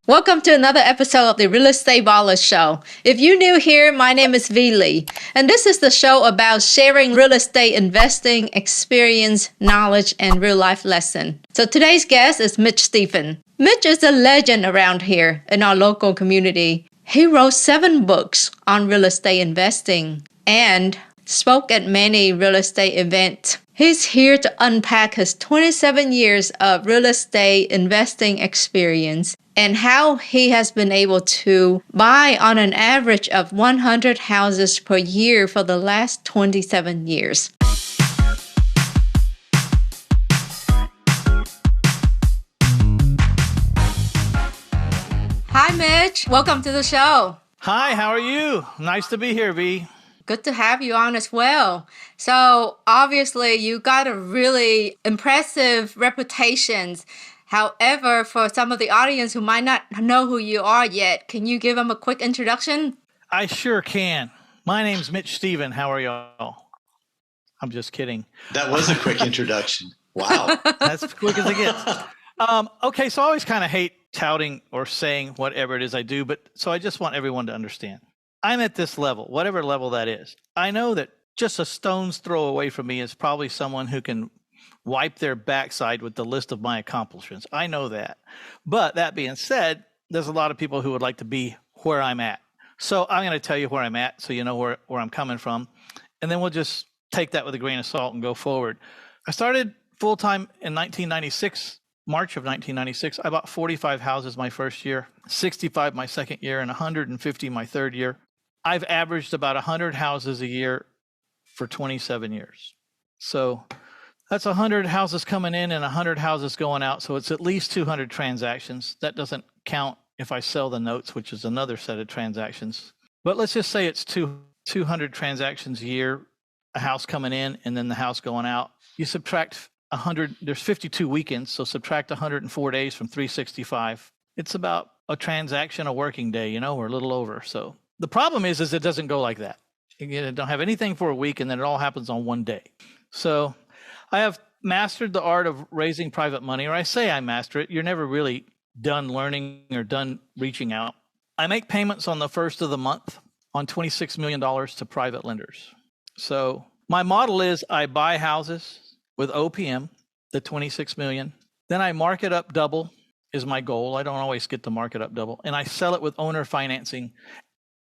Welcome to another episode of the Real Estate Ballers Show. If you're new here, my name is V. Lee, and this is the show about sharing real estate investing experience, knowledge, and real life lesson. So today's guest is Mitch Stephen. Mitch is a legend around here in our local community. He wrote 7 books on real estate investing and spoke at many real estate events. He's here to unpack his 27 years of real estate investing experience and how he has been able to buy on an average of 100 houses per year for the last 27 years. Hi, Mitch. Welcome to the show. Hi, how are you? Nice to be here, V. Good to have you on as well. So obviously you got a really impressive reputation. However, for some of the audience who might not know who you are yet, can you give them a quick introduction? I sure can. My name's Mitch Stephen. How are y'all? I'm just kidding. That was a quick introduction. Wow. That's as quick as it gets. Okay, so I always kind of hate touting or saying whatever it is I do, but so I just want everyone to understand. I'm at this level, whatever level that is. I know that just a stone's throw away from me is probably someone who can wipe their backside with the list of my accomplishments. I know that. But that being said, there's a lot of people who would like to be where I'm at. So I'm going to tell you where I'm at so you know where I'm coming from. And then we'll just take that with a grain of salt and go forward. I started full-time in 1996, March of 1996. I bought 45 houses my first year, 65 my second year, and 150 my third year. I've averaged about 100 houses a year for 27 years. So that's 100 houses coming in and 100 houses going out. So it's at least 200 transactions. That doesn't count if I sell the notes, which is another set of transactions. But let's just say it's 200 transactions a year, a house coming in and then the house going out. You subtract 100, there's 52 weekends, so subtract 104 days from 365. It's about a transaction a working day, or a little over. So the problem is it doesn't go like that. You don't have anything for a week and then it all happens on one day. So I have mastered the art of raising private money, or I say I master it. You're never really done learning or done reaching out. I make payments on the first of the month on $26 million to private lenders. So my model is I buy houses with OPM, the 26 million. Then I mark it up double is my goal. I don't always get to mark it up double. And I sell it with owner financing.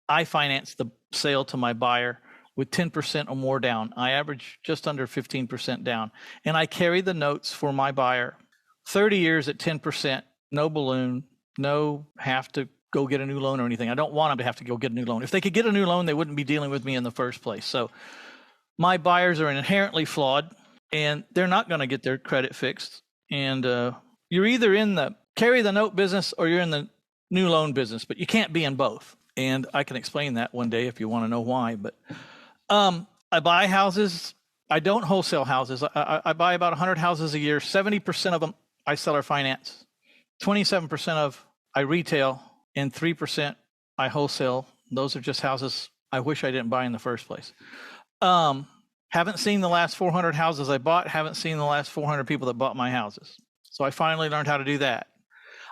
I finance the sale to my buyer with 10% or more down. I average just under 15% down. And I carry the notes for my buyer 30 years at 10%, no balloon, no have to go get a new loan or anything. I don't want them to have to go get a new loan. If they could get a new loan, they wouldn't be dealing with me in the first place. So my buyers are inherently flawed and they're not going to get their credit fixed. And you're either in the carry the note business or you're in the new loan business, but you can't be in both. And I can explain that one day if you want to know why. But I buy houses. I don't wholesale houses. I buy about 100 houses a year. 70% of them I sell or finance. 27% of I retail, and 3% I wholesale. Those are just houses I wish I didn't buy in the first place. Haven't seen the last 400 houses I bought. Haven't seen the last 400 people that bought my houses. So I finally learned how to do that.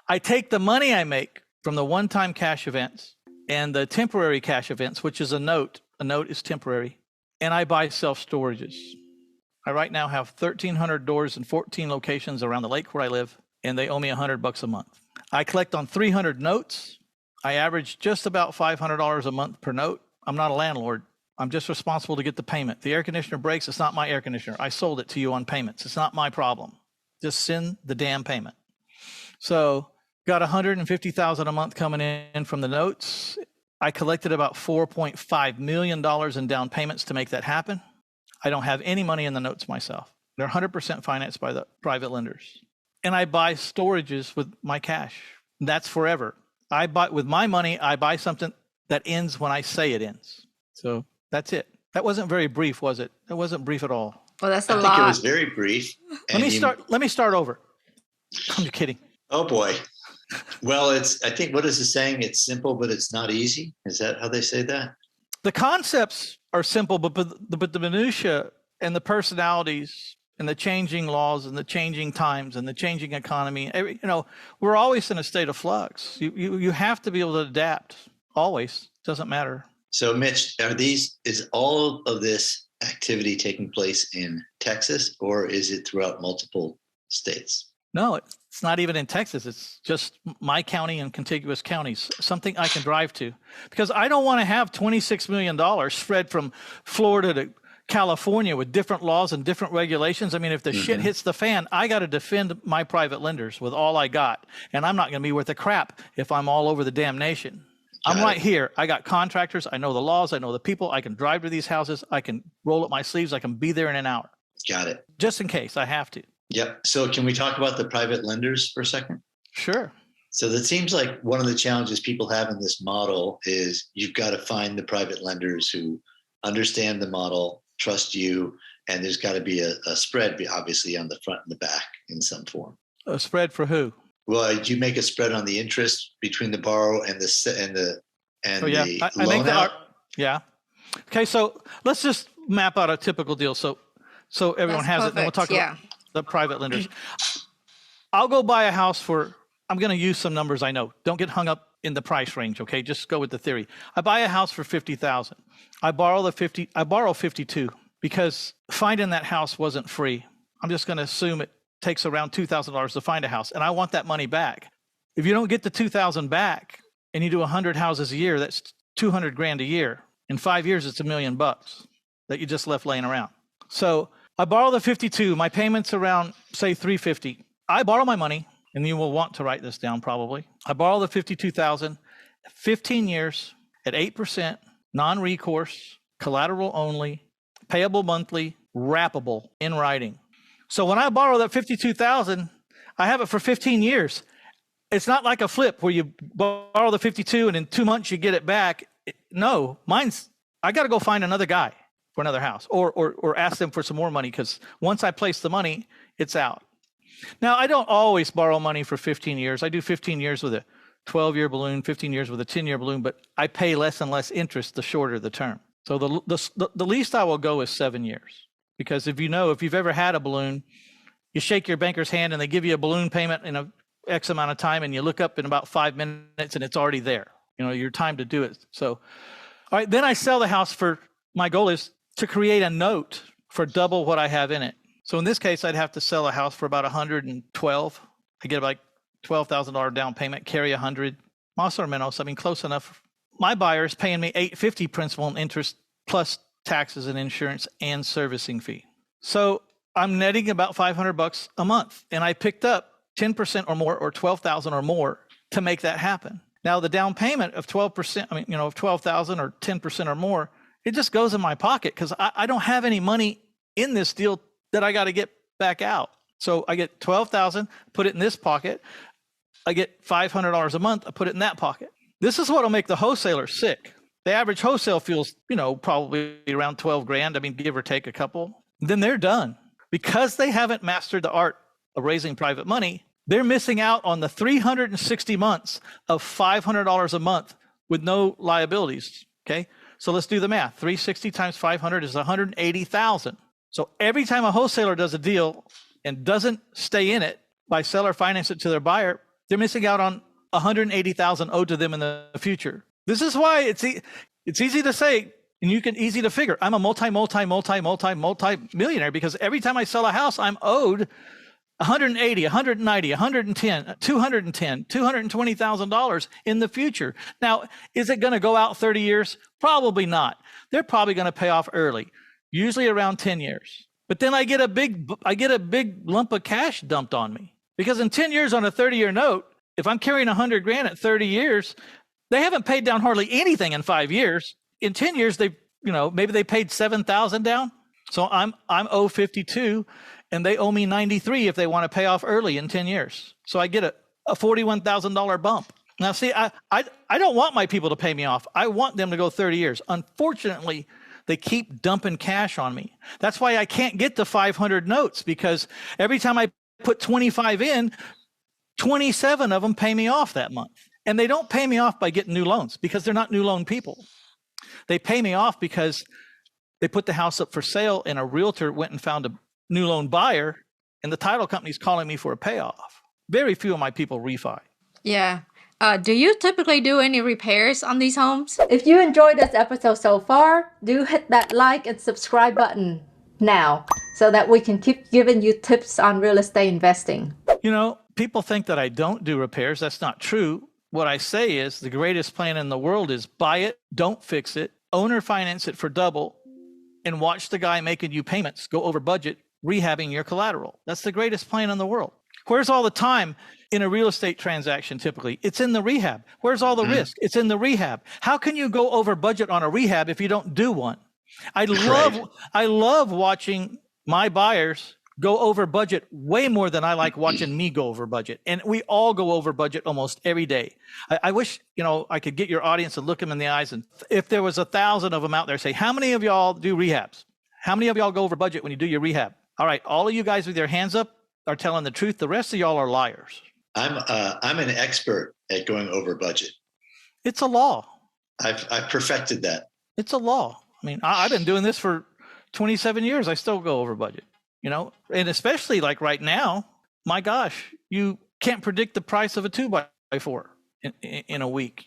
I take the money I make from the one-time cash events and the temporary cash events, which is a note. A note is temporary. And I buy self-storages. I right now have 1,300 doors in 14 locations around the lake where I live, and they owe me $100 a month. I collect on 300 notes. I average just about $500 a month per note. I'm not a landlord. I'm just responsible to get the payment. The air conditioner breaks. It's not my air conditioner. I sold it to you on payments. It's not my problem. Just send the damn payment. So got $150,000 a month coming in from the notes. I collected about $4.5 million in down payments to make that happen. I don't have any money in the notes myself. They're 100% financed by the private lenders. And I buy storages with my cash. That's forever. I buy with my money, I buy something that ends when I say it ends. So that's it. That wasn't very brief, was it? It wasn't brief at all. Well, that's a lot. I think it was very brief. Let me start over. I'm kidding. Oh boy. Well, I think, what is the saying? It's simple, but it's not easy. Is that how they say that? The concepts are simple, but the minutia and the personalities and the changing laws and the changing times and the changing economy. We're always in a state of flux. You have to be able to adapt always. Doesn't matter. So Mitch, is all of this activity taking place in Texas, or is it throughout multiple states? No, it's not even in Texas. It's just my county and contiguous counties, something I can drive to, because I don't want to have $26 million spread from Florida to California with different laws and different regulations. I mean, if the shit hits the fan, I got to defend my private lenders with all I got. And I'm not going to be worth a crap if I'm all over the damn nation. I'm right here. I got contractors. I know the laws. I know the people. I can drive to these houses. I can roll up my sleeves. I can be there in an hour. Got it. Just in case I have to. Yep. So can we talk about the private lenders for a second? Sure. So that seems like one of the challenges people have in this model is you've got to find the private lenders who understand the model, trust you, and there's got to be a spread, obviously, on the front and the back in some form. A spread for who? Well, do you make a spread on the interest between the borrower and the loan out? Yeah. Okay, so let's just map out a typical deal so everyone That's has perfect. it. Then we'll talk about the private lenders. I'll go buy a house I'm going to use some numbers I know. Don't get hung up in the price range, okay? Just go with the theory. I buy a house for $50,000. I borrow 52 because finding that house wasn't free. I'm just going to assume it takes around $2,000 to find a house, and I want that money back. If you don't get the $2,000 back and you do 100 houses a year, that's $200,000 a year. In 5 years, it's $1 million that you just left laying around. So I borrow the 52. My payment's around, say, $350. I borrow my money, and you will want to write this down probably. I borrow the $52,000, 15 years at 8%, non-recourse, collateral only, payable monthly, wrappable in writing. So when I borrow that $52,000, I have it for 15 years. It's not like a flip where you borrow the 52 and in 2 months you get it back. No, I got to go find another guy for another house or ask them for some more money, because once I place the money, it's out. Now, I don't always borrow money for 15 years. I do 15 years with a 12-year balloon, 15 years with a 10-year balloon, but I pay less and less interest the shorter the term. So the least I will go is 7 years. Because if you've ever had a balloon, you shake your banker's hand and they give you a balloon payment in a X amount of time, and you look up in about 5 minutes and it's already there. Your time to do it. So, all right, then I sell the house my goal is to create a note for double what I have in it. So in this case, I'd have to sell a house for about 112. I get like $12,000 down payment, carry 100, más o menos. I mean, close enough. My buyer is paying me $850 principal and interest plus taxes and insurance and servicing fee. So I'm netting about $500 a month, and I picked up 10% or more or $12,000 or more to make that happen. Now the down payment of 12%, of $12,000 or 10% or more, it just goes in my pocket because I don't have any money in this deal that I got to get back out. So I get $12,000, put it in this pocket. I get $500 a month, I put it in that pocket. This is what will make the wholesaler sick. The average wholesale feels, probably around $12,000. Give or take a couple. Then they're done. Because they haven't mastered the art of raising private money, they're missing out on the 360 months of $500 a month with no liabilities. Okay. So let's do the math. 360 times 500 is 180,000. So every time a wholesaler does a deal and doesn't stay in it by seller finance it to their buyer, they're missing out on 180,000 owed to them in the future. This is why it's easy to say, and easy to figure. I'm a multi-millionaire because every time I sell a house, I'm owed 180, 190, 110, 210, $220,000 in the future. Now, is it going to go out 30 years? Probably not. They're probably going to pay off early, usually around 10 years. But then I get a big lump of cash dumped on me because in 10 years on a 30-year note, if I'm carrying $100,000 at 30 years, they haven't paid down hardly anything in 5 years. In 10 years, maybe they paid $7,000 down. So I'm owed 52, and they owe me 93 if they want to pay off early in 10 years. So I get a $41,000 bump. Now, see, I don't want my people to pay me off. I want them to go 30 years. Unfortunately, they keep dumping cash on me. That's why I can't get the 500 notes, because every time I put 25 in, 27 of them pay me off that month. And they don't pay me off by getting new loans because they're not new loan people. They pay me off because they put the house up for sale and a realtor went and found new loan buyer and the title company's calling me for a payoff. Very few of my people refi. Yeah. Do you typically do any repairs on these homes? If you enjoyed this episode so far, do hit that like and subscribe button now so that we can keep giving you tips on real estate investing. You know, people think that I don't do repairs. That's not true. What I say is the greatest plan in the world is buy it, don't fix it, owner finance it for double, and watch the guy making you payments go over budget, rehabbing your collateral. That's the greatest plan in the world. Where's all the time in a real estate transaction typically? It's in the rehab. Where's all the risk? It's in the rehab. How can you go over budget on a rehab if you don't do one? I love watching my buyers go over budget way more than I like watching me go over budget. And we all go over budget almost every day. I wish, I could get your audience and look them in the eyes. And if there was 1,000 of them out there, say, how many of y'all do rehabs? How many of y'all go over budget when you do your rehab? All right. All of you guys with your hands up are telling the truth. The rest of y'all are liars. I'm an expert at going over budget. It's a law. I've perfected that. It's a law. I mean, I've been doing this for 27 years. I still go over budget, and especially like right now, my gosh, you can't predict the price of a 2x4 in a week,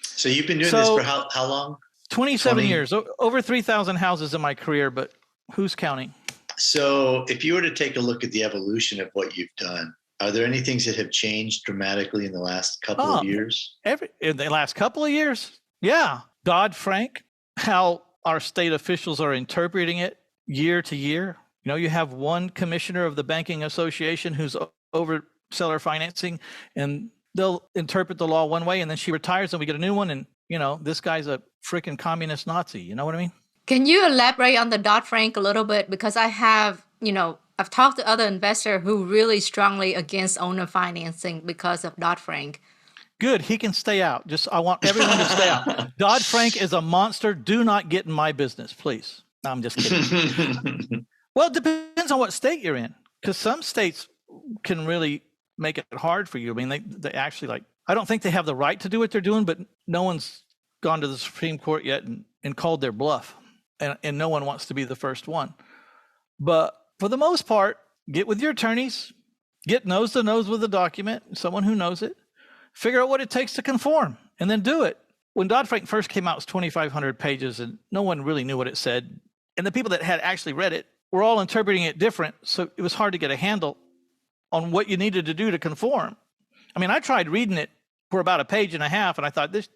So you've been doing this for how long? 27 years, over 3,000 houses in my career, but who's counting? So if you were to take a look at the evolution of what you've done, are there any things that have changed dramatically in the last couple of years? In the last couple of years? Yeah. Dodd-Frank, how our state officials are interpreting it year to year. You have one commissioner of the banking association who's over seller financing, and they'll interpret the law one way, and then she retires and we get a new one. And, this guy's a freaking communist Nazi. You know what I mean? Can you elaborate on the Dodd-Frank a little bit? Because I have, I've talked to other investors who really strongly against owner financing because of Dodd-Frank. Good. He can stay out. I want everyone to stay out. Dodd-Frank is a monster. Do not get in my business, please. No, I'm just kidding. Well, it depends on what state you're in, because some states can really make it hard for you. I mean, they actually I don't think they have the right to do what they're doing, but no one's gone to the Supreme Court yet and called their bluff. And no one wants to be the first one. But for the most part, get with your attorneys, get nose to nose with the document, someone who knows it, figure out what it takes to conform, and then do it. When Dodd-Frank first came out, it was 2,500 pages, and no one really knew what it said. And the people that had actually read it were all interpreting it different, so it was hard to get a handle on what you needed to do to conform. I mean, I tried reading it for about a page and a half, and I thought, this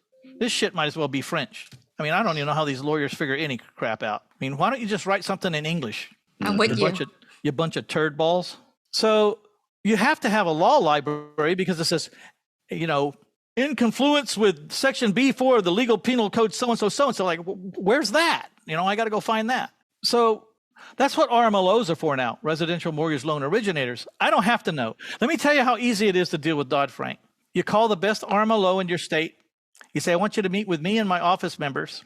shit might as well be French. I mean, I don't even know how these lawyers figure any crap out. I mean, why don't you just write something in English? I'm with you. You bunch of turd balls. So you have to have a law library because it says, in confluence with section B4 of the legal penal code, so-and-so, so-and-so. Like, where's that? I got to go find that. So that's what RMLOs are for now, residential mortgage loan originators. I don't have to know. Let me tell you how easy it is to deal with Dodd-Frank. You call the best RMLO in your state. You say, I want you to meet with me and my office members.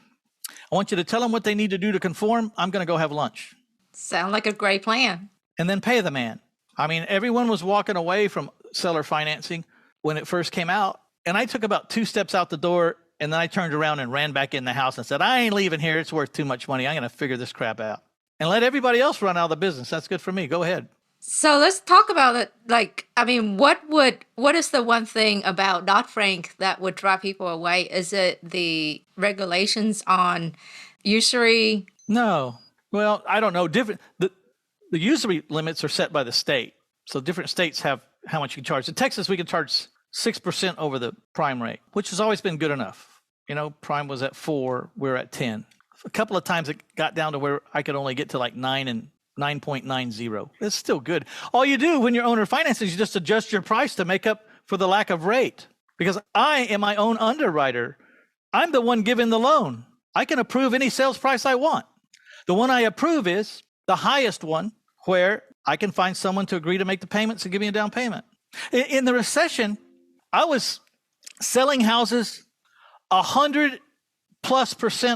I want you to tell them what they need to do to conform. I'm going to go have lunch. Sound like a great plan. And then pay the man. I mean, everyone was walking away from seller financing when it first came out. And I took about 2 steps out the door, and then I turned around and ran back in the house and said, I ain't leaving here. It's worth too much money. I'm going to figure this crap out. And let everybody else run out of the business. That's good for me. Go ahead. So let's talk about it. What is the one thing about Dodd-Frank that would drive people away? Is it the regulations on usury? No. Well, I don't know. The usury limits are set by the state. So different states have how much you can charge. In Texas, we can charge 6% over the prime rate, which has always been good enough. Prime was at 4, we're at 10. A couple of times it got down to where I could only get to 9 and 9.90. It's still good. All you do when you're owner finance is you just adjust your price to make up for the lack of rate. Because I am my own underwriter. I'm the one giving the loan. I can approve any sales price I want. The one I approve is the highest one where I can find someone to agree to make the payments and give me a down payment. In the recession, I was selling houses 100+%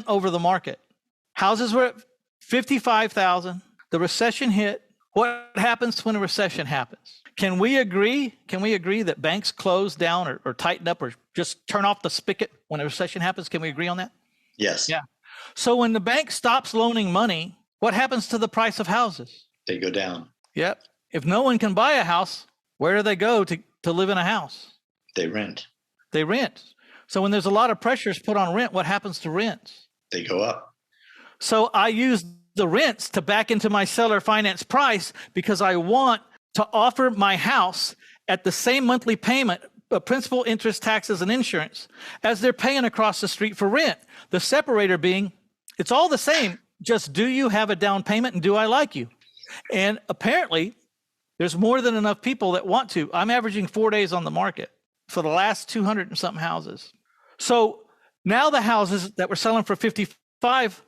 over the market. Houses were at 55,000. The recession hit. What happens when a recession happens? Can we agree that banks close down or tighten up or just turn off the spigot when a recession happens? Can we agree on that? Yes. Yeah. So when the bank stops loaning money, what happens to the price of houses? They go down. Yep. If no one can buy a house, where do they go to live in a house? They rent. They rent. So when there's a lot of pressures put on rent, what happens to rents? They go up. So I use the rents to back into my seller finance price because I want to offer my house at the same monthly payment, principal, interest, taxes, and insurance, as they're paying across the street for rent. The separator being, it's all the same, just do you have a down payment and do I like you? And apparently, there's more than enough people that want to. I'm averaging 4 days on the market for the last 200 and something houses. So now the houses that were selling for 55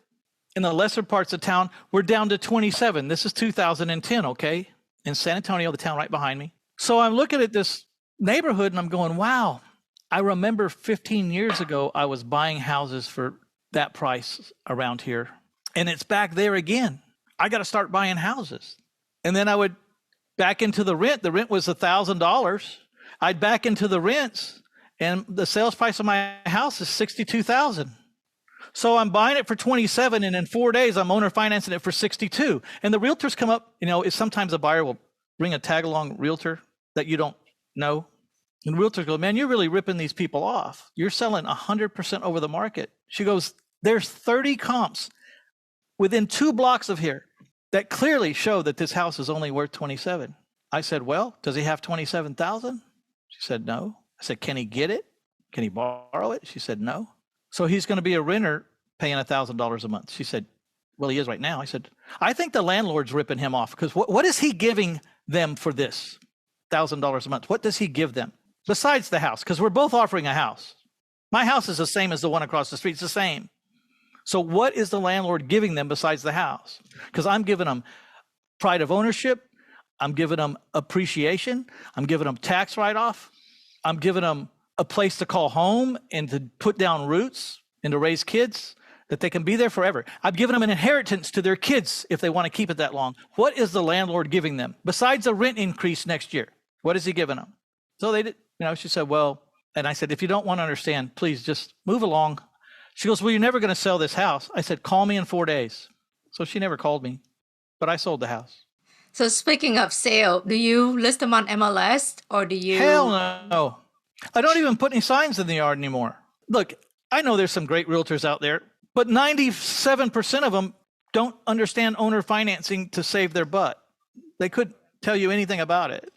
in the lesser parts of town, we're down to 27. This is 2010, okay? In San Antonio, the town right behind me. So I'm looking at this neighborhood and I'm going, wow, I remember 15 years ago, I was buying houses for that price around here. And it's back there again. I got to start buying houses. And then I would back into the rent. The rent was $1,000. I'd back into the rents and the sales price of my house is $62,000. So I'm buying it for 27, and in 4 days, I'm owner financing it for 62. And the realtors come up, sometimes a buyer will bring a tag-along realtor that you don't know. And realtors go, man, you're really ripping these people off. You're selling 100% over the market. She goes, there's 30 comps within 2 blocks of here that clearly show that this house is only worth 27. I said, well, does he have 27,000? She said, no. I said, can he get it? Can he borrow it? She said, no. So he's going to be a renter paying $1,000 a month. She said, well, he is right now. I said, I think the landlord's ripping him off because what is he giving them for this $1,000 a month? What does he give them besides the house? Because we're both offering a house. My house is the same as the one across the street. It's the same. So what is the landlord giving them besides the house? Because I'm giving them pride of ownership. I'm giving them appreciation. I'm giving them tax write-off. I'm giving them a place to call home and to put down roots and to raise kids that they can be there forever. I've given them an inheritance to their kids if they want to keep it that long. What is the landlord giving them besides a rent increase next year? What is he giving them? So they did, she said, well, and I said, if you don't want to understand, please just move along. She goes, well, you're never going to sell this house. I said, call me in 4 days. So she never called me, but I sold the house. So speaking of sale, do you list them on MLS or do you? Hell no. I don't even put any signs in the yard anymore. Look, I know there's some great realtors out there, but 97% of them don't understand owner financing to save their butt. They couldn't tell you anything about it.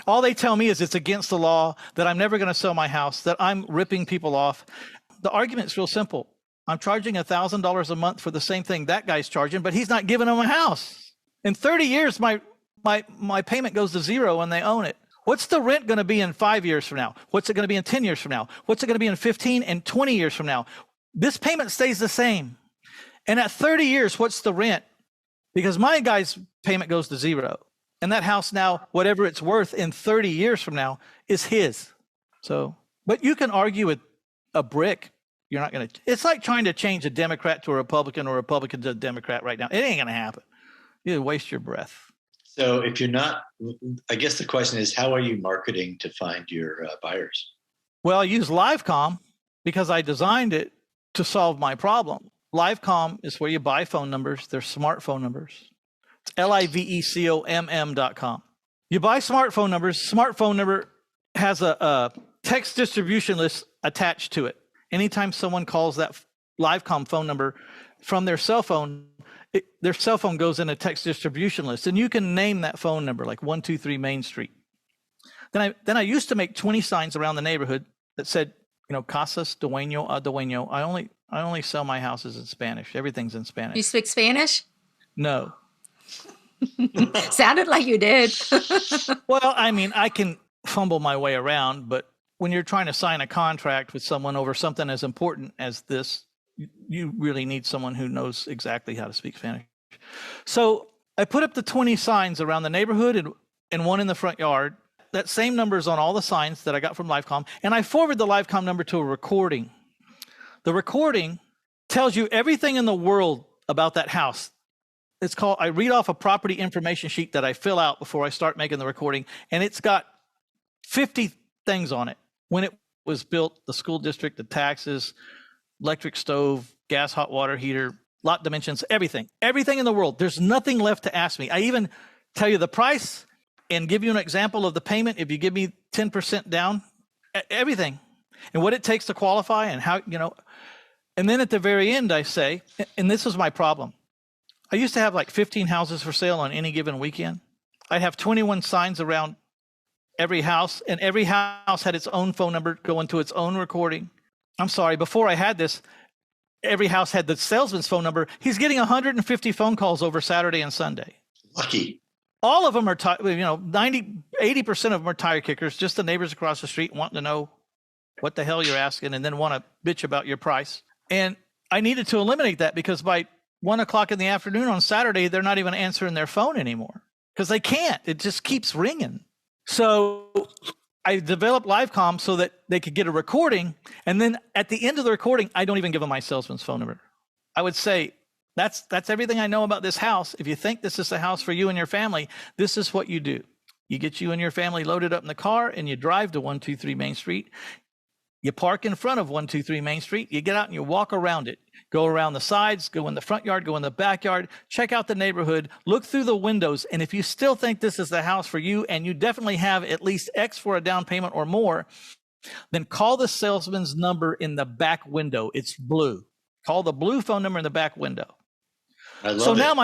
All they tell me is it's against the law, that I'm never going to sell my house, that I'm ripping people off. The argument's real simple. I'm charging $1,000 a month for the same thing that guy's charging, but he's not giving them a house. In 30 years, my payment goes to zero when they own it. What's the rent going to be in 5 years from now? What's it going to be in 10 years from now? What's it going to be in 15 and 20 years from now? This payment stays the same. And at 30 years, what's the rent? Because my guy's payment goes to zero. And that house now, whatever it's worth in 30 years from now, is his. So, but you can argue with a brick. You're not going to, it's like trying to change a Democrat to a Republican or a Republican to a Democrat right now. It ain't going to happen. You waste your breath. So if you're not, I guess the question is, how are you marketing to find your buyers? Well, I use LiveCom because I designed it to solve my problem. LiveCom is where you buy phone numbers. They're smartphone numbers. It's LiveComm.com. You buy smartphone numbers. Smartphone number has a text distribution list attached to it. Anytime someone calls that LiveComm phone number from their cell phone, their cell phone goes in a text distribution list, and you can name that phone number like 123 Main Street. Then I used to make 20 signs around the neighborhood that said, Casas Dueño a Dueño. I only sell my houses in Spanish. Everything's in Spanish. You speak Spanish? No. Sounded like you did. Well, I can fumble my way around, but when you're trying to sign a contract with someone over something as important as this, you really need someone who knows exactly how to speak Spanish. So I put up the 20 signs around the neighborhood and one in the front yard. That same number is on all the signs that I got from LiveComm, and I forward the LiveComm number to a recording. The recording tells you everything in the world about that house. I read off a property information sheet that I fill out before I start making the recording, and it's got 50 things on it. When it was built, the school district, the taxes, electric stove, gas hot water heater, lot dimensions, everything in the world. There's nothing left to ask me. I even tell you the price and give you an example of the payment if you give me 10% down, everything, and what it takes to qualify and how, and then at the very end I say, and this is my problem. I used to have like 15 houses for sale on any given weekend. I'd have 21 signs around every house, and every house had its own phone number going to its own recording. I'm sorry, before I had this, every house had the salesman's phone number. He's getting 150 phone calls over Saturday and Sunday. Lucky. All of them are, 80% of them are tire kickers, just the neighbors across the street wanting to know what the hell you're asking and then want to bitch about your price. And I needed to eliminate that because by 1 o'clock in the afternoon on Saturday, they're not even answering their phone anymore because they can't. It just keeps ringing. So I developed LiveCom so that they could get a recording. And then at the end of the recording, I don't even give them my salesman's phone number. I would say, that's everything I know about this house. If you think this is the house for you and your family, this is what you do. You get you and your family loaded up in the car and you drive to 123 Main Street. You park in front of 123 Main Street. You get out and you walk around it. Go around the sides, go in the front yard, go in the backyard, check out the neighborhood, look through the windows. And if you still think this is the house for you and you definitely have at least X for a down payment or more, then call the salesman's number in the back window. It's blue. Call the blue phone number in the back window. I love so it. Now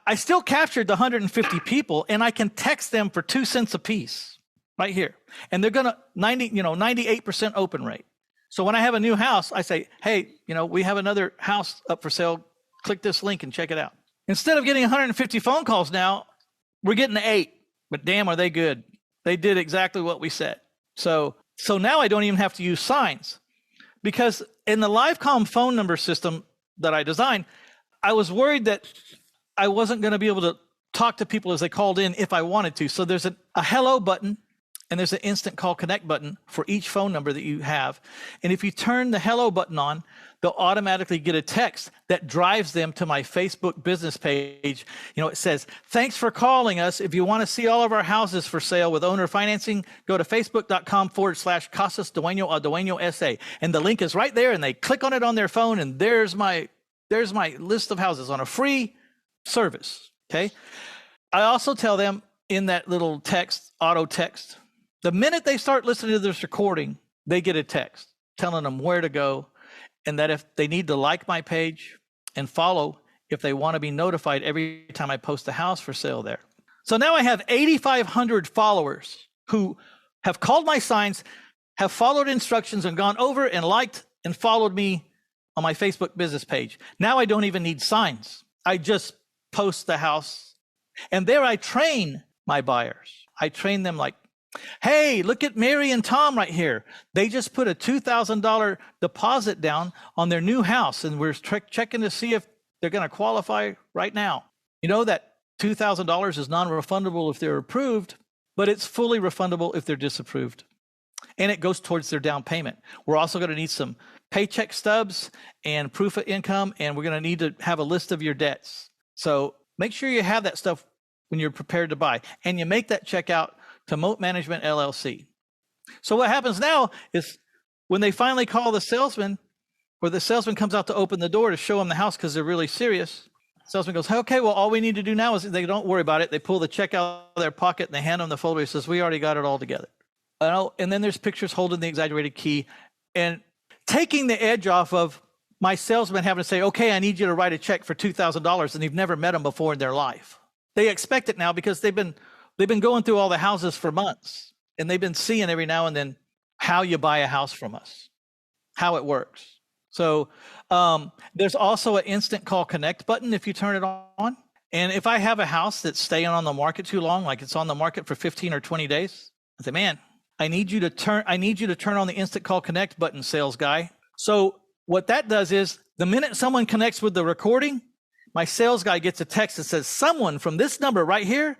I still captured the 150 people and I can text them for 2 cents a piece right here. And they're going to 98% open rate. So when I have a new house, I say, hey, we have another house up for sale. Click this link and check it out. Instead of getting 150 phone calls now, we're getting 8, but damn, are they good. They did exactly what we said. So now I don't even have to use signs because in the LiveCom phone number system that I designed, I was worried that I wasn't going to be able to talk to people as they called in if I wanted to. So there's a hello button and there's an instant call connect button for each phone number that you have. And if you turn the hello button on, they'll automatically get a text that drives them to my Facebook business page. It says, thanks for calling us. If you want to see all of our houses for sale with owner financing, go to facebook.com/Casas Dueño a Dueño SA. And the link is right there and they click on it on their phone and there's my list of houses on a free service, okay? I also tell them in that little text, auto text, the minute they start listening to this recording, they get a text telling them where to go and that if they need to like my page and follow if they want to be notified every time I post a house for sale there. So now I have 8,500 followers who have called my signs, have followed instructions and gone over and liked and followed me on my Facebook business page. Now I don't even need signs. I just post the house. And there I train my buyers. I train them like, hey, look at Mary and Tom right here. They just put a $2,000 deposit down on their new house. And we're checking to see if they're going to qualify right now. You know that $2,000 is non-refundable if they're approved, but it's fully refundable if they're disapproved. And it goes towards their down payment. We're also going to need some paycheck stubs and proof of income, and we're going to need to have a list of your debts. So make sure you have that stuff when you're prepared to buy, and you make that check out to Moat Management LLC. So what happens now is when they finally call the salesman, or the salesman comes out to open the door to show them the house because they're really serious, the salesman goes, okay, well, all we need to do now is they don't worry about it. They pull the check out of their pocket and they hand them the folder. He says, we already got it all together. And then there's pictures holding the exaggerated key and taking the edge off of my salesman having to say, okay, I need you to write a check for $2,000 and they've never met them before in their life. They expect it now because they've been going through all the houses for months and they've been seeing every now and then how you buy a house from us, how it works. So there's also an instant call connect button if you turn it on. And if I have a house that's staying on the market too long, like it's on the market for 15 or 20 days, I say, man, I need you to turn on the instant call connect button, sales guy. So what that does is the minute someone connects with the recording, my sales guy gets a text that says someone from this number right here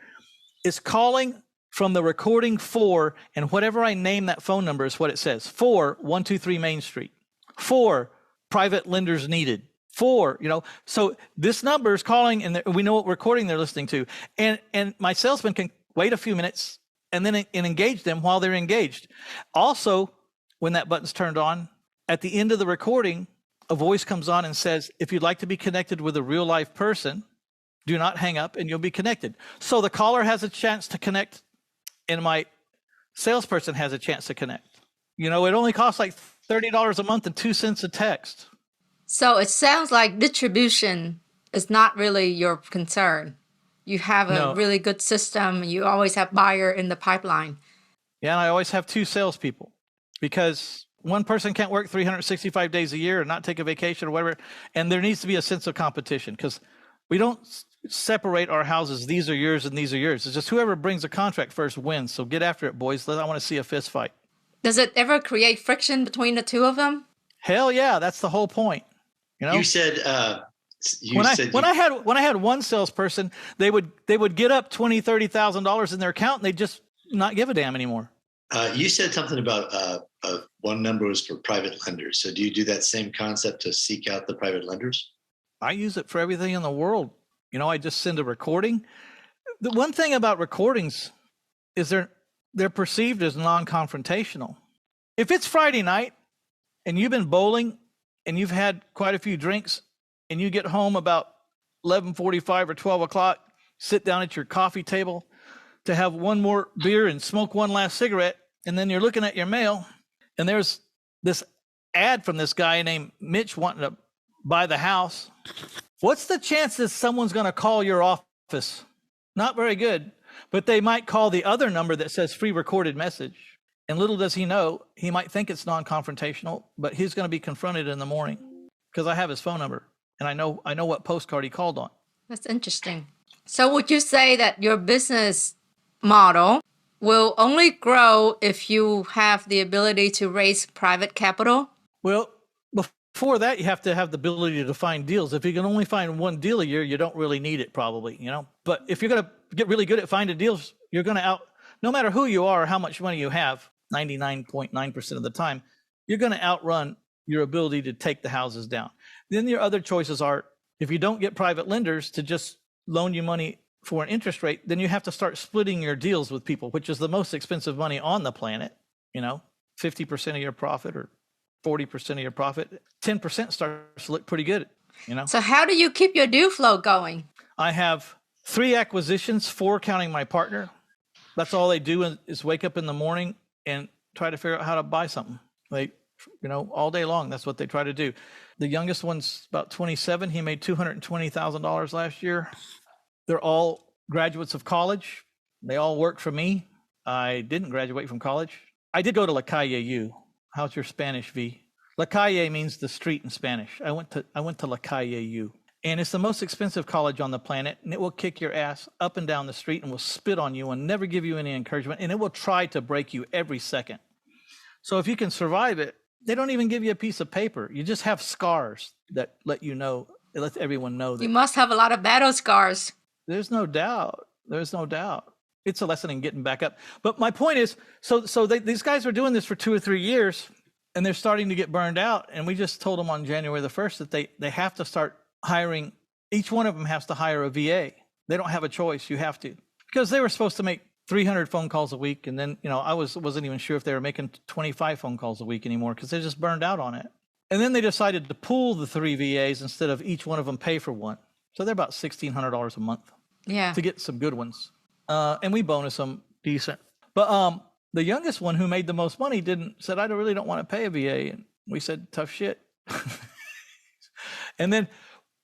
is calling from the recording for, and whatever I name that phone number is what it says, for 123 Main Street, for private lenders needed, for, so this number is calling and we know what recording they're listening to. And my salesman can wait a few minutes and then engage them while they're engaged. Also, when that button's turned on, at the end of the recording, a voice comes on and says, if you'd like to be connected with a real life person, do not hang up and you'll be connected. So the caller has a chance to connect and my salesperson has a chance to connect. It only costs like $30 a month and 2 cents a text. So it sounds like distribution is not really your concern. You have a really good system. You always have buyer in the pipeline. Yeah, and I always have 2 salespeople because one person can't work 365 days a year and not take a vacation or whatever. And there needs to be a sense of competition because we don't separate our houses. These are yours and these are yours. It's just whoever brings a contract first wins. So get after it, boys. I want to see a fist fight. Does it ever create friction between the 2 of them? Hell yeah, that's the whole point. You said when I had one salesperson, they would get up $20,000-$30,000 in their account and they'd just not give a damn anymore. You said something about one number was for private lenders. So do you do that same concept to seek out the private lenders? I use it for everything in the world. I just send a recording. The one thing about recordings is they're perceived as non-confrontational. If it's Friday night and you've been bowling and you've had quite a few drinks and you get home about 11:45 or 12 o'clock, sit down at your coffee table to have one more beer and smoke one last cigarette, and then you're looking at your mail and there's this ad from this guy named Mitch wanting to buy the house. What's the chance that someone's going to call your office? Not very good, but they might call the other number that says free recorded message. And little does he know, he might think it's non-confrontational, but he's going to be confronted in the morning because I have his phone number and I know what postcard he called on. That's interesting. So would you say that your business model will only grow if you have the ability to raise private capital? Well, before that, you have to have the ability to find deals. If you can only find one deal a year, you don't really need it probably, But if you're going to get really good at finding deals, you're going to no matter who you are or how much money you have, 99.9% of the time, you're going to outrun your ability to take the houses down. Then your other choices are, if you don't get private lenders to just loan you money for an interest rate, then you have to start splitting your deals with people, which is the most expensive money on the planet, 50% of your profit or 40% of your profit, 10% starts to look pretty good, So how do you keep your deal flow going? I have 3 acquisitions, 4 counting my partner. That's all they do is wake up in the morning and try to figure out how to buy something. All day long, that's what they try to do. The youngest one's about 27. He made $220,000 last year. They're all graduates of college. They all work for me. I didn't graduate from college. I did go to La Calle U. How's your Spanish, V? La Calle means the street in Spanish. I went to La Calle U. And it's the most expensive college on the planet, and it will kick your ass up and down the street and will spit on you and never give you any encouragement, and it will try to break you every second. So if you can survive it, they don't even give you a piece of paper. You just have scars that let everyone know that. You must have a lot of battle scars. There's no doubt. It's a lesson in getting back up. But my point is, these guys are doing this for 2 or 3 years, and they're starting to get burned out. And we just told them on January the 1st that they have to start hiring. Each one of them has to hire a VA. They don't have a choice. You have to, because they were supposed to make 300 phone calls a week. And then, I wasn't even sure if they were making 25 phone calls a week anymore because they just burned out on it. And then they decided to pool the 3 VAs instead of each one of them pay for one. So they're about $1,600 a month to get some good ones. And we bonus them decent. But the youngest one who made the most money said, I really don't want to pay a VA. And we said, tough shit. And then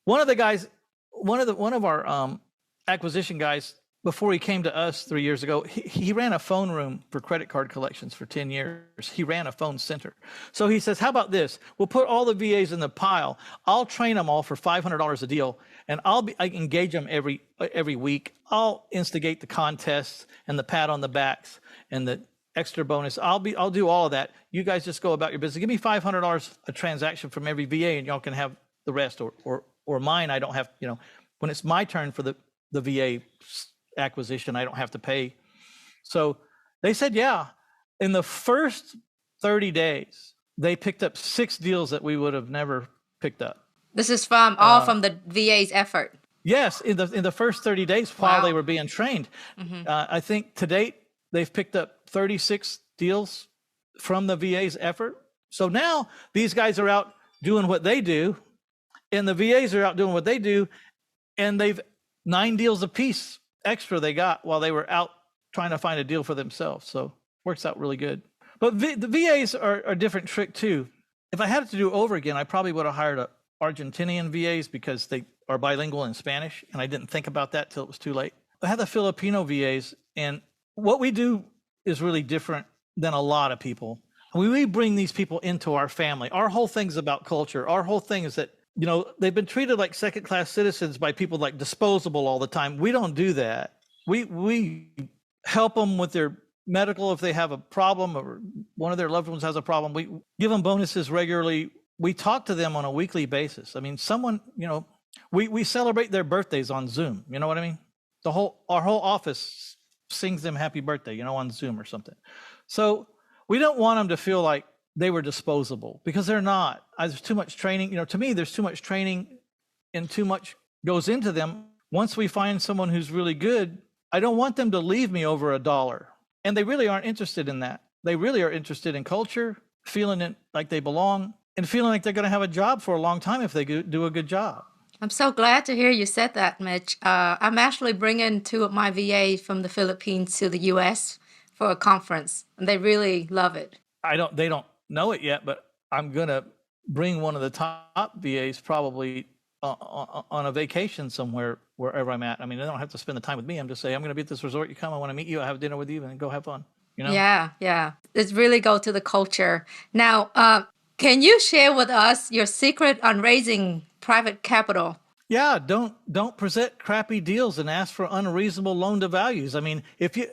one of our acquisition guys, before he came to us 3 years ago, he ran a phone room for credit card collections for 10 years. He ran a phone center. So he says, how about this? We'll put all the VAs in the pile. I'll train them all for $500 a deal, and I engage them every week. I'll instigate the contests and the pat on the backs and the extra bonus. I'll do all of that. You guys just go about your business. Give me $500 a transaction from every VA, and y'all can have the rest, or mine. I don't have, when it's my turn for the VA acquisition, I don't have to pay. So they said, yeah. In the first 30 days, they picked up 6 deals that we would have never picked up. This is from the VA's effort. Yes, in the first 30 days while they were being trained. Mm-hmm. I think to date, they've picked up 36 deals from the VA's effort. So now these guys are out doing what they do, and the VAs are out doing what they do, and they've 9 deals apiece extra they got while they were out trying to find a deal for themselves. So works out really good. But the VAs are a different trick too. If I had it to do over again, I probably would have hired Argentinian VAs because they are bilingual in Spanish, and I didn't think about that till it was too late. I had the Filipino VAs, and what we do is really different than a lot of people. We bring these people into our family. Our whole thing's about culture. Our whole thing is that, you know, they've been treated like second-class citizens by people like disposable all the time. We don't do that. We help them with their medical if they have a problem or one of their loved ones has a problem. We give them bonuses regularly. We talk to them on a weekly basis. I mean, someone, you know, we celebrate their birthdays on Zoom. You know what I mean? Our whole office sings them happy birthday, you know, on Zoom or something. So we don't want them to feel like they were disposable, because they're not. There's too much training. You know, to me, there's too much training and too much goes into them. Once we find someone who's really good, I don't want them to leave me over $1. And they really aren't interested in that. They really are interested in culture, feeling like they belong, and feeling like they're going to have a job for a long time if they do a good job. I'm so glad to hear you said that, Mitch. I'm actually bringing 2 of my VAs from the Philippines to the U.S. for a conference, and they really love it. They don't know it yet, but I'm going to bring one of the top VAs probably on a vacation somewhere, wherever I'm at. I mean, they don't have to spend the time with me. I'm just saying, I'm going to be at this resort. You come, I want to meet you. I have dinner with you, and go have fun. You know? Yeah. It's really go to the culture. Now, can you share with us your secret on raising private capital? Yeah, don't present crappy deals and ask for unreasonable loan to values. I mean,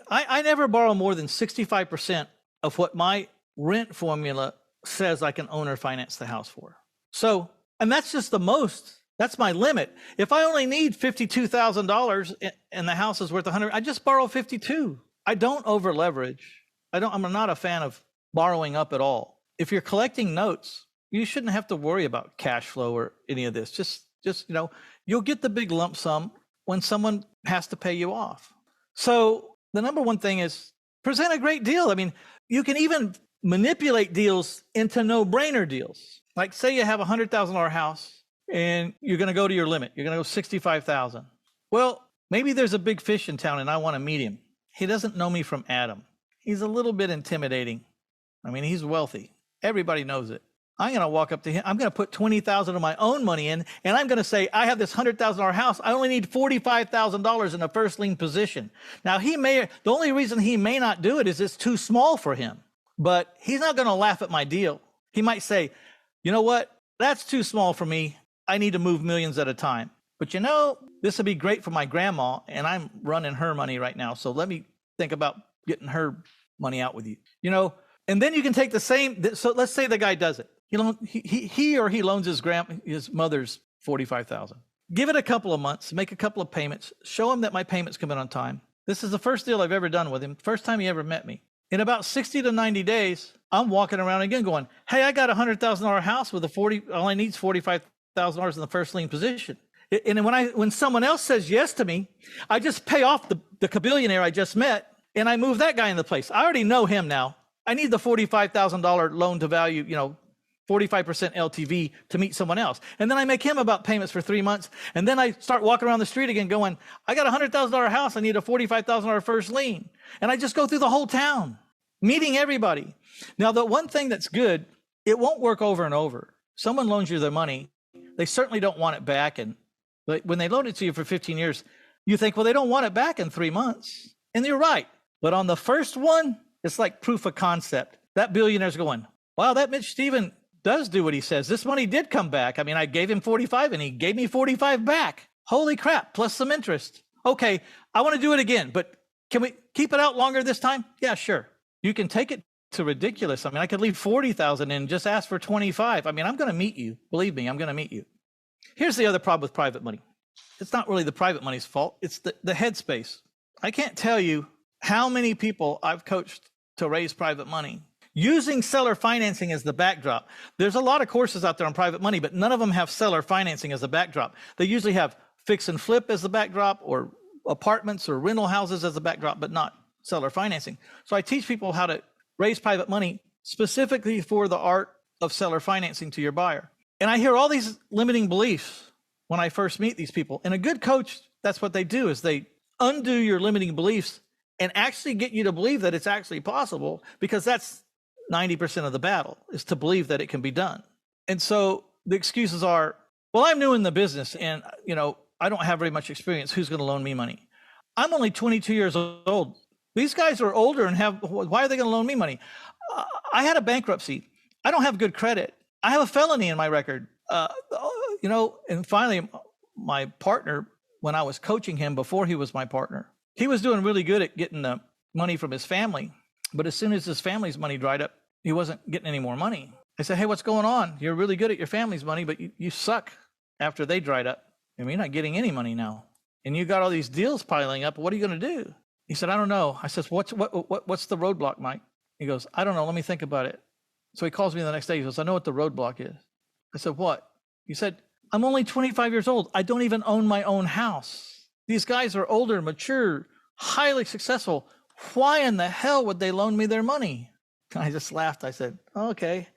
I never borrow more than 65% of what my rent formula says I can owner finance the house for. So, and that's just the most. That's my limit. If I only need $52,000 and the house is worth $100,000, I just borrow $52,000. I don't over leverage. I'm not a fan of borrowing up at all. If you're collecting notes, you shouldn't have to worry about cash flow or any of this. Just, you know, you'll get the big lump sum when someone has to pay you off. So the number one thing is present a great deal. I mean, you can even manipulate deals into no-brainer deals. Like, say you have a $100,000 house and you're going to go to your limit. You're going to go $65,000. Well, maybe there's a big fish in town and I want to meet him. He doesn't know me from Adam. He's a little bit intimidating. I mean, he's wealthy. Everybody knows it. I'm going to walk up to him. I'm going to put $20,000 of my own money in, and I'm going to say, I have this $100,000 house. I only need $45,000 in a first lien position. Now, the only reason he may not do it is it's too small for him, but he's not going to laugh at my deal. He might say, you know what? That's too small for me. I need to move millions at a time. But you know, this would be great for my grandma, and I'm running her money right now. So let me think about getting her money out with you. You know, and then you can take the same. So let's say the guy does it. He loans his mother's $45,000. Give it a couple of months, make a couple of payments, show him that my payments come in on time. This is the first deal I've ever done with him. First time he ever met me. In about 60 to 90 days, I'm walking around again going, hey, I got a $100,000 house with all I need is $45,000 in the first lien position. And when someone else says yes to me, I just pay off the billionaire I just met, and I move that guy into place. I already know him now. I need the $45,000 loan to value, 45% LTV to meet someone else. And then I make him about payments for 3 months. And then I start walking around the street again going, I got a $100,000 house. I need a $45,000 first lien. And I just go through the whole town, meeting everybody. Now, the one thing that's good, it won't work over and over. Someone loans you their money. They certainly don't want it back. But when they loan it to you for 15 years, you think, well, they don't want it back in 3 months. And you're right. But on the first one, it's like proof of concept. That billionaire's going, wow, that Mitch Stephen does do what he says. This money did come back. I mean, I gave him 45 and he gave me 45 back. Holy crap, plus some interest. Okay, I want to do it again, but can we keep it out longer this time? Yeah, sure. You can take it to ridiculous. I mean, I could leave 40,000 in and just ask for 25. I mean, I'm going to meet you. Believe me, I'm going to meet you. Here's the other problem with private money. It's not really the private money's fault. It's the headspace. I can't tell you how many people I've coached to raise private money using seller financing as the backdrop. There's a lot of courses out there on private money, but none of them have seller financing as the backdrop. They usually have fix and flip as the backdrop, or apartments or rental houses as the backdrop, but not seller financing. So I teach people how to raise private money specifically for the art of seller financing to your buyer. And I hear all these limiting beliefs when I first meet these people. And a good coach, that's what they do, is they undo your limiting beliefs and actually get you to believe that it's actually possible, because that's 90% of the battle, is to believe that it can be done. And so the excuses are, well, I'm new in the business and, I don't have very much experience. Who's going to loan me money? I'm only 22 years old. These guys are older and why are they going to loan me money? I had a bankruptcy. I don't have good credit. I have a felony in my record. And finally, my partner, when I was coaching him before he was my partner, he was doing really good at getting the money from his family. But as soon as his family's money dried up, he wasn't getting any more money. I said, hey, what's going on? You're really good at your family's money, but you suck after they dried up. I mean, you're not getting any money now. And you got all these deals piling up. What are you going to do? He said, I don't know. I said, what's the roadblock, Mike? He goes, I don't know. Let me think about it. So he calls me the next day. He goes, I know what the roadblock is. I said, what? He said, I'm only 25 years old. I don't even own my own house. These guys are older, mature, highly successful. Why in the hell would they loan me their money? I just laughed. I said, okay,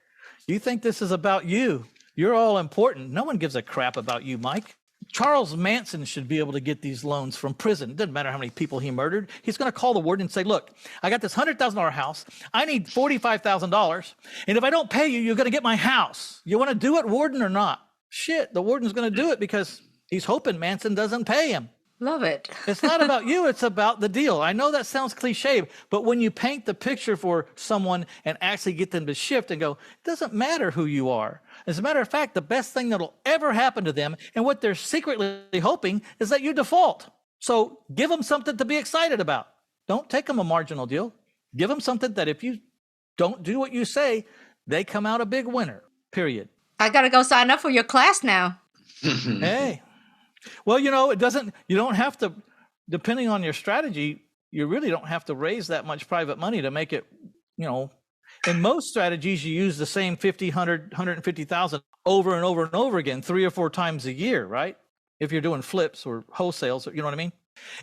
you think this is about you. You're all important. No one gives a crap about you, Mike. Charles Manson should be able to get these loans from prison. It doesn't matter how many people he murdered. He's going to call the warden and say, look, I got this $100,000 house. I need $45,000. And if I don't pay you, you're going to get my house. You want to do it, warden, or not? Shit, the warden's going to do it because he's hoping Manson doesn't pay him. Love it. It's not about you. It's about the deal. I know that sounds cliche, but when you paint the picture for someone and actually get them to shift and go, it doesn't matter who you are. As a matter of fact, the best thing that'll ever happen to them and what they're secretly hoping is that you default. So give them something to be excited about. Don't take them a marginal deal. Give them something that if you don't do what you say, they come out a big winner, period. I got to go sign up for your class now. Hey. Well, you don't have to, depending on your strategy, you really don't have to raise that much private money to make it, in most strategies, you use the same 50, 100, 150,000 over and over and over again, 3 or 4 times a year, right? If you're doing flips or wholesales, you know what I mean?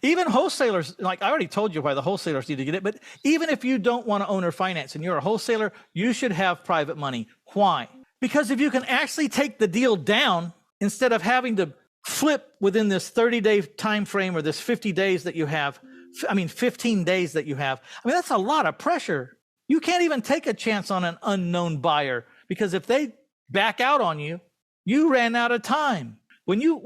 Even wholesalers, like I already told you why the wholesalers need to get it, but even if you don't want to own or finance and you're a wholesaler, you should have private money. Why? Because if you can actually take the deal down instead of having to flip within this 30-day time frame or this 15 days that you have, that's a lot of pressure. You can't even take a chance on an unknown buyer because if they back out on you, you ran out of time. When you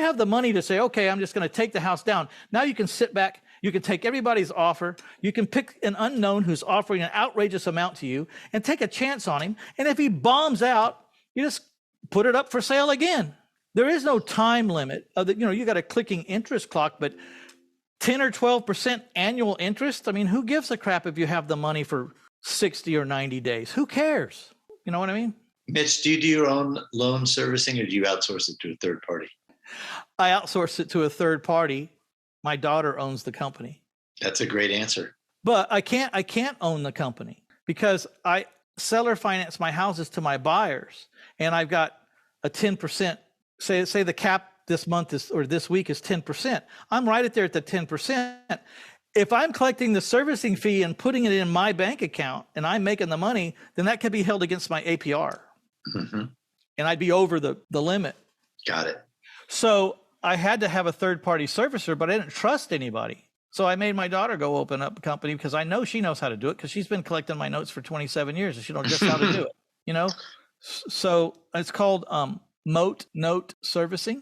have the money to say, okay, I'm just going to take the house down, now you can sit back, you can take everybody's offer, you can pick an unknown who's offering an outrageous amount to you and take a chance on him. And if he bombs out, you just put it up for sale again. There is no time limit. You got a clicking interest clock, but 10 or 12% annual interest. I mean, who gives a crap if you have the money for 60 or 90 days? Who cares? You know what I mean? Mitch, do you do your own loan servicing or do you outsource it to a third party? I outsource it to a third party. My daughter owns the company. That's a great answer. But I can't own the company because I seller finance my houses to my buyers, and I've got a 10%. Say the cap this month this week is 10%. I'm right there at the 10%. If I'm collecting the servicing fee and putting it in my bank account and I'm making the money, then that could be held against my APR. Mm-hmm. And I'd be over the limit. Got it. So I had to have a third party servicer, but I didn't trust anybody. So I made my daughter go open up a company because I know she knows how to do it because she's been collecting my notes for 27 years and she knows just how to do it, So it's called Moat Note Servicing.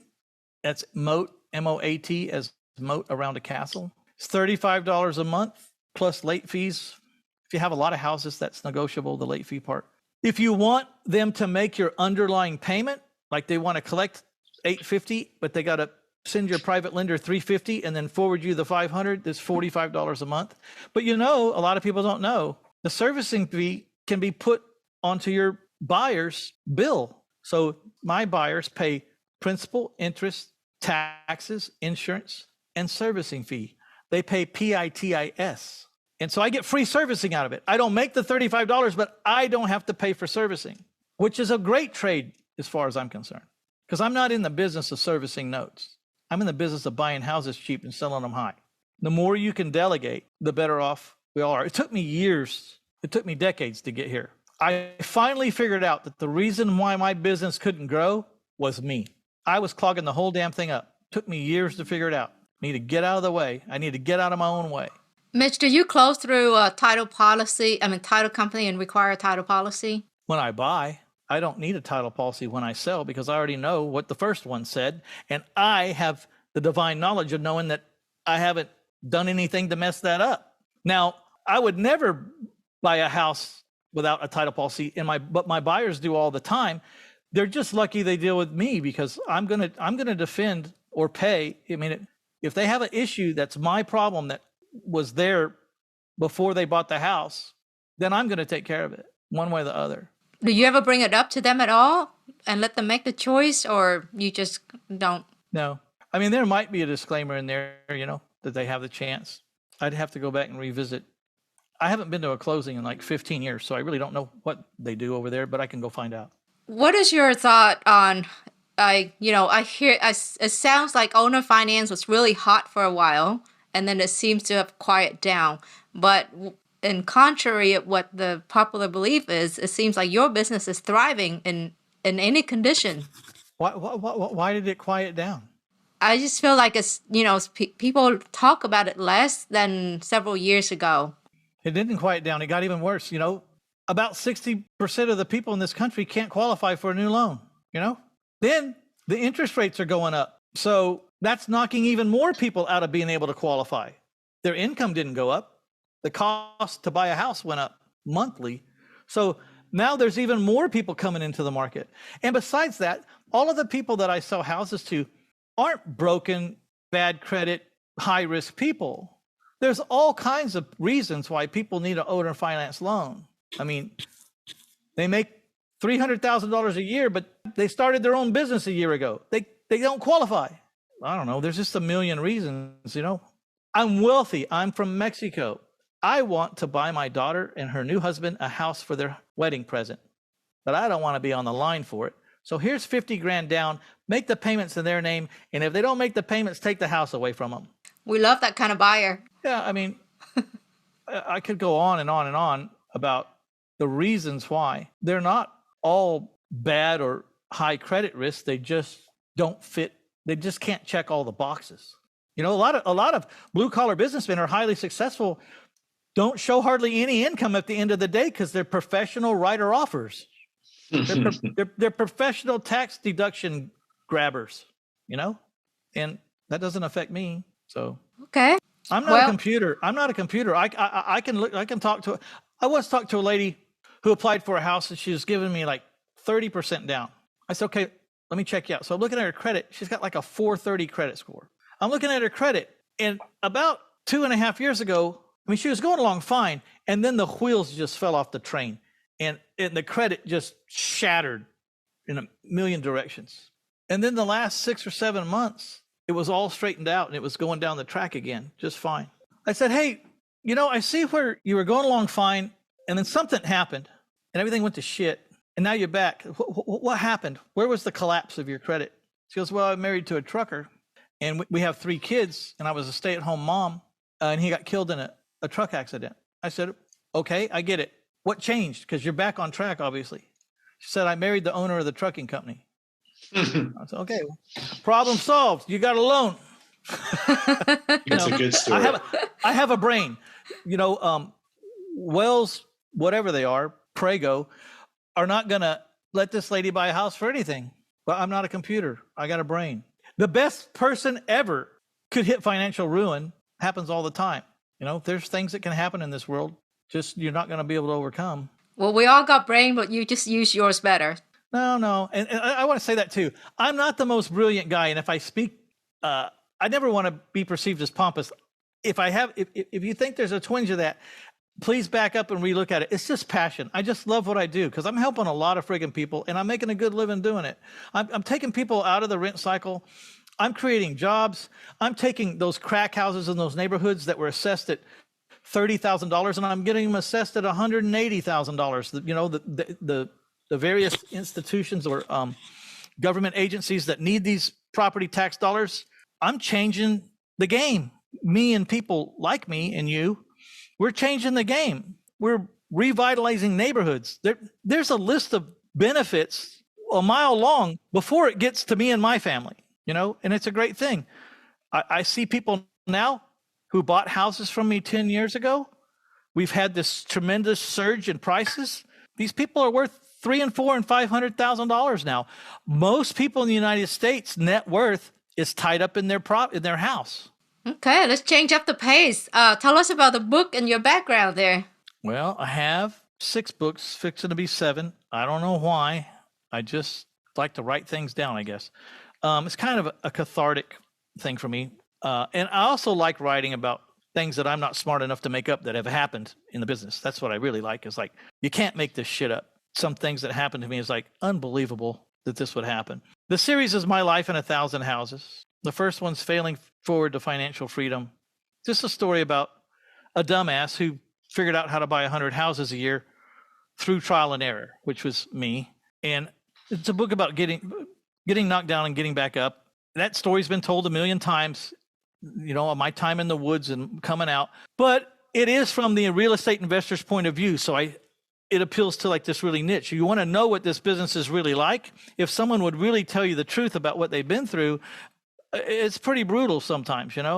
That's Moat, M-O-A-T, as moat around a castle. It's $35 a month plus late fees. If you have a lot of houses, that's negotiable, the late fee part. If you want them to make your underlying payment, like they want to collect $850, but they got to send your private lender $350 and then forward you the $500, that's $45 a month. But a lot of people don't know, the servicing fee can be put onto your buyer's bill. So my buyers pay principal, interest, taxes, insurance, and servicing fee. They pay PITIS. And so I get free servicing out of it. I don't make the $35, but I don't have to pay for servicing, which is a great trade as far as I'm concerned. Because I'm not in the business of servicing notes. I'm in the business of buying houses cheap and selling them high. The more you can delegate, the better off we all are. It took me years. It took me decades to get here. I finally figured out that the reason why my business couldn't grow was me. I was clogging the whole damn thing up. Took me years to figure it out. I need to get out of the way. I need to get out of my own way. Mitch, do you close through a title company and require a title policy? When I buy, I don't need a title policy when I sell because I already know what the first one said. And I have the divine knowledge of knowing that I haven't done anything to mess that up. Now, I would never buy a house without a title policy, but my buyers do all the time. They're just lucky they deal with me because I'm gonna defend or pay. I mean, if they have an issue that's my problem that was there before they bought the house, then I'm gonna take care of it one way or the other. Do you ever bring it up to them at all and let them make the choice, or you just don't? No. I mean, there might be a disclaimer in there, that they have the chance. I'd have to go back and revisit. I haven't been to a closing in like 15 years, so I really don't know what they do over there, but I can go find out. What is your thought on, I hear, it sounds like owner finance was really hot for a while, and then it seems to have quieted down. But in contrary of what the popular belief is, it seems like your business is thriving in any condition. Why did it quiet down? I just feel like it's, people talk about it less than several years ago. It didn't quiet down. It got even worse. About 60% of the people in this country can't qualify for a new loan, Then the interest rates are going up. So that's knocking even more people out of being able to qualify. Their income didn't go up. The cost to buy a house went up monthly. So now there's even more people coming into the market. And besides that, all of the people that I sell houses to aren't broken, bad credit, high-risk people. There's all kinds of reasons why people need an owner finance loan. I mean, they make $300,000 a year, but they started their own business a year ago. They don't qualify. I don't know. There's just a million reasons, I'm wealthy. I'm from Mexico. I want to buy my daughter and her new husband a house for their wedding present, but I don't want to be on the line for it. So here's 50 grand down, make the payments in their name. And if they don't make the payments, take the house away from them. We love that kind of buyer. Yeah. I mean, I could go on and on and on about the reasons why. They're not all bad or high credit risk. They just don't fit. They just can't check all the boxes. A lot of blue collar businessmen are highly successful, don't show hardly any income at the end of the day because they're professional writer offers. They're professional tax deduction grabbers, and that doesn't affect me. So okay, I'm not a computer. I'm not a computer. I can look. I can talk to. I once talked to a lady who applied for a house and she was giving me like 30% down. I said, okay, let me check you out. So I'm looking at her credit. She's got like a 430 credit score. I'm looking at her credit, and about 2.5 years ago, she was going along fine, and then the wheels just fell off the train. And the credit just shattered in a million directions. And then the last 6 or 7 months, it was all straightened out and it was going down the track again, just fine. I said, hey, I see where you were going along fine and then something happened and everything went to shit. And now you're back. What happened? Where was the collapse of your credit? She goes, well, I'm married to a trucker and we have 3 kids and I was a stay-at-home mom and he got killed in a truck accident. I said, okay, I get it. What changed? Because you're back on track, obviously. She said, I married the owner of the trucking company. I said, okay, well, problem solved. You got a loan. That's a good story. I have a brain. Wells, whatever they are, Prego, are not going to let this lady buy a house for anything. But I'm not a computer. I got a brain. The best person ever could hit financial ruin. Happens all the time. There's things that can happen in this world. Just you're not going to be able to overcome. Well, we all got brain, but you just use yours better. No. And I want to say that too. I'm not the most brilliant guy. And if I speak, I never want to be perceived as pompous. If you think there's a twinge of that, please back up and relook at it. It's just passion. I just love what I do because I'm helping a lot of friggin' people and I'm making a good living doing it. I'm taking people out of the rent cycle. I'm creating jobs. I'm taking those crack houses in those neighborhoods that were assessed at $30,000 and I'm getting them assessed at $180,000. The various institutions or government agencies that need these property tax dollars, I'm changing the game. Me and people like me and you, we're changing the game. We're revitalizing neighborhoods. There's a list of benefits a mile long before it gets to me and my family, and it's a great thing. I see people now who bought houses from me 10 years ago. We've had this tremendous surge in prices. These people are worth $300,000 and $400,000 and $500,000 now. Most people in the United States' net worth is tied up in their house. Okay, let's change up the pace. Tell us about the book and your background there. Well, I have 6 books, fixing to be 7. I don't know why. I just like to write things down, I guess. It's kind of a cathartic thing for me. And I also like writing about things that I'm not smart enough to make up that have happened in the business. That's what I really like, is like, you can't make this shit up. Some things that happened to me is like unbelievable that this would happen. The series is My Life in 1,000 Houses. The first one's Failing Forward to Financial Freedom. Just a story about a dumbass who figured out how to buy 100 houses a year through trial and error, which was me. And it's a book about getting knocked down and getting back up. That story's been told a million times, my time in the woods and coming out. But it is from the real estate investor's point of view. So it appeals to like this really niche. You want to know what this business is really like. If someone would really tell you the truth about what they've been through, it's pretty brutal sometimes, And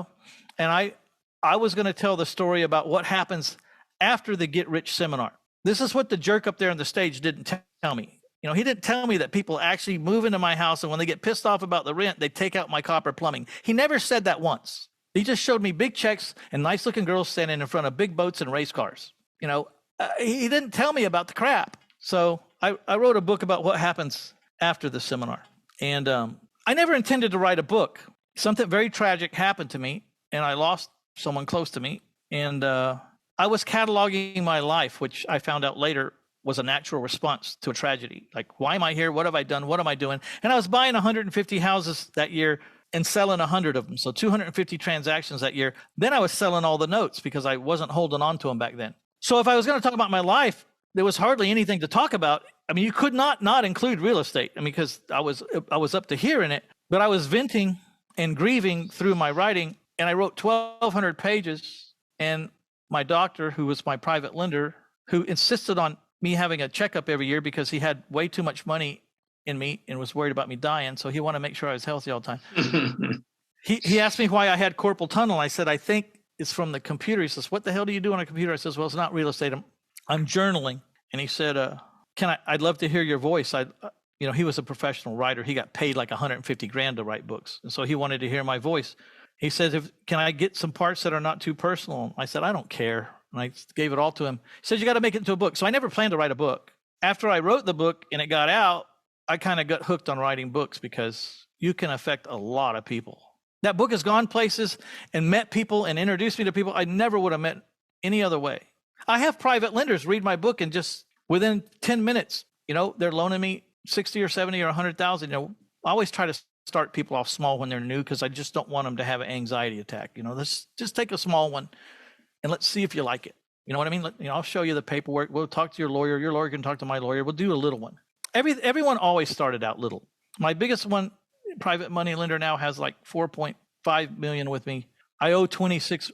I was going to tell the story about what happens after the Get Rich seminar. This is what the jerk up there on the stage didn't tell me. He didn't tell me that people actually move into my house, and when they get pissed off about the rent, they take out my copper plumbing. He never said that once. He just showed me big checks and nice looking girls standing in front of big boats and race cars. He didn't tell me about the crap. So I wrote a book about what happens after the seminar. And I never intended to write a book. Something very tragic happened to me, and I lost someone close to me. And I was cataloging my life, which I found out later was a natural response to a tragedy. Like, why am I here? What have I done? What am I doing? And I was buying 150 houses that year and selling 100 of them. So 250 transactions that year. Then I was selling all the notes because I wasn't holding on to them back then. So if I was going to talk about my life, there was hardly anything to talk about. I mean, you could not include real estate. I mean, because I was up to here in it, but I was venting and grieving through my writing. And I wrote 1,200 pages. And my doctor, who was my private lender, who insisted on me having a checkup every year because he had way too much money in me and was worried about me dying. So he wanted to make sure I was healthy all the time. He asked me why I had carpal tunnel. I said, I think it's from the computer. He says, what the hell do you do on a computer? I says, well, it's not real estate. I'm journaling. And he said, I'd love to hear your voice. He was a professional writer. He got paid like $150,000 to write books. And so he wanted to hear my voice. He says, can I get some parts that are not too personal? I said, I don't care. And I gave it all to him. He said, you got to make it into a book. So I never planned to write a book. After I wrote the book and it got out, I kind of got hooked on writing books because you can affect a lot of people. That book has gone places and met people and introduced me to people I never would have met any other way. I have private lenders read my book and just within 10 minutes, they're loaning me 60 or 70 or 100,000. I always try to start people off small when they're new because I just don't want them to have an anxiety attack. Let's just take a small one and let's see if you like it. You know what I mean? I'll show you the paperwork. We'll talk to your lawyer. Your lawyer can talk to my lawyer. We'll do a little one. Everyone always started out little. My biggest one, private money lender, now has like 4.5 million with me. I owe 26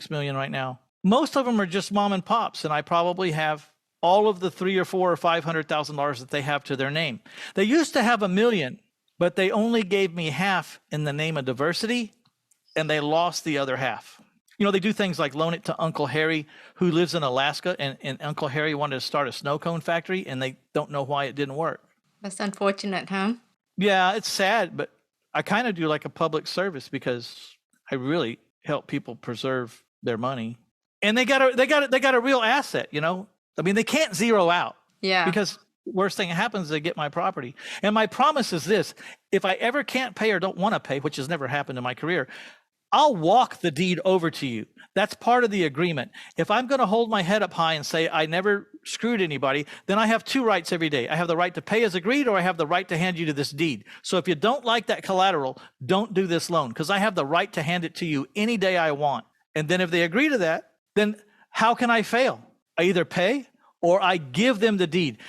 million right now. Most of them are just mom and pops, and I probably have all of the $300,000 or $400,000 or $500,000 that they have to their name. They used to have $1 million, but they only gave me half in the name of diversity, and they lost the other half. They do things like loan it to Uncle Harry, who lives in Alaska, and Uncle Harry wanted to start a snow cone factory, and they don't know why it didn't work. That's unfortunate, huh? Yeah, it's sad, but I kind of do like a public service because I really help people preserve their money, and they got a real asset. I mean, they can't zero out. Yeah. Because worst thing that happens is they get my property. And my promise is this: if I ever can't pay or don't want to pay, which has never happened in my career, I'll walk the deed over to you. That's part of the agreement. If I'm going to hold my head up high and say I never screwed anybody, then I have 2 rights every day. I have the right to pay as agreed, or I have the right to hand you to this deed. So if you don't like that collateral, don't do this loan, because I have the right to hand it to you any day I want. And then if they agree to that, then how can I fail? I either pay or I give them the deed.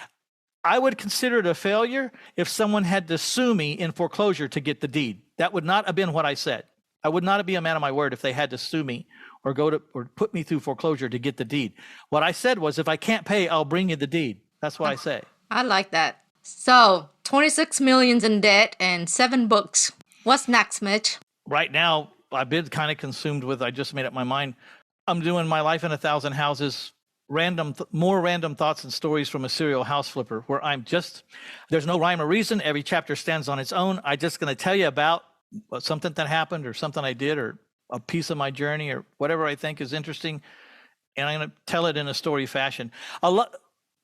I would consider it a failure if someone had to sue me in foreclosure to get the deed. That would not have been what I said. I would not be a man of my word if they had to sue me or put me through foreclosure to get the deed. What I said was, if I can't pay, I'll bring you the deed. That's what I say. I like that. So 26 million in debt and 7 books. What's next, Mitch? Right now, I've been kind of consumed with, I just made up my mind. I'm doing My Life in 1,000 Houses, more random thoughts and stories from a serial house flipper, where there's no rhyme or reason. Every chapter stands on its own. I'm just going to tell you about something that happened or something I did or a piece of my journey or whatever I think is interesting. And I'm going to tell it in a story fashion.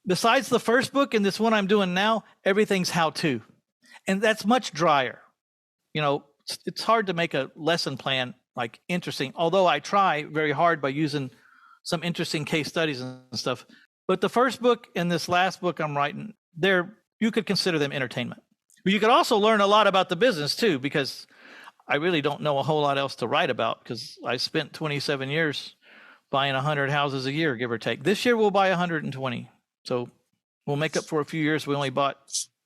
Besides the first book and this one I'm doing now, everything's how-to. And that's much drier. It's hard to make a lesson plan like interesting, although I try very hard by using some interesting case studies and stuff. But the first book and this last book I'm writing, you could consider them entertainment. But you could also learn a lot about the business too, because I really don't know a whole lot else to write about, because I spent 27 years buying 100 houses a year, give or take. This year we'll buy 120. So we'll make up for a few years we only bought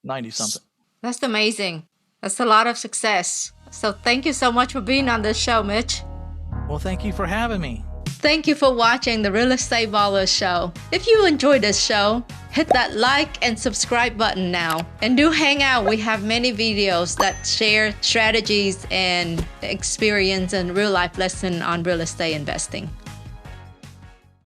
90 something. That's amazing. That's a lot of success. So thank you so much for being on this show, Mitch. Well, thank you for having me. Thank you for watching the Real Estate Ballers show. If you enjoyed this show, hit that like and subscribe button now. And do hang out. We have many videos that share strategies and experience and real life lesson on real estate investing.